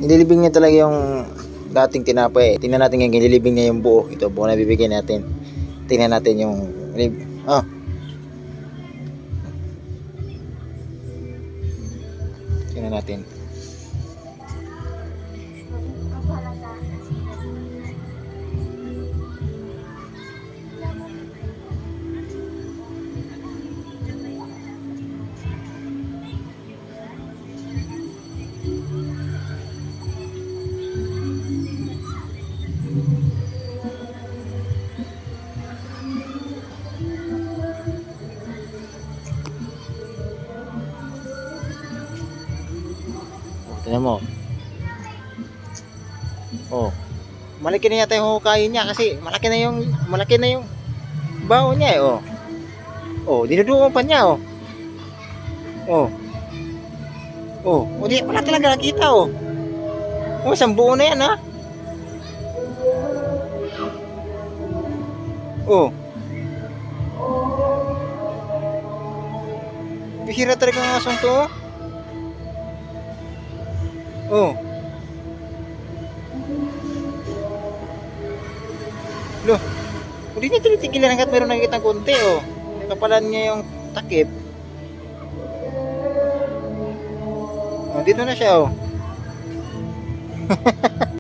Nililibing niya talaga yung dating tinapay. Tingnan natin ngayon, nililibing niya yung buo. Ito, buo na bibigyan natin. Tingnan natin yung... Oh. Tingnan natin. Tingnan mo. Oh. Malaki na yata yung hukayin niya kasi malaki na yung baho niya eh, oh. Oh, dinuduo pa niya, oh. Oh. Oh, oh, di wala talaga nakita, oh. Oh, isang buo na yan, ha. Oh. Bihira talaga ng asong to, oh. Oh. Loh, hindi niya tinitigilan hanggat meron nakikita konti, oh. Nakapalan niya yung takip. Oh, dito na siya, oh.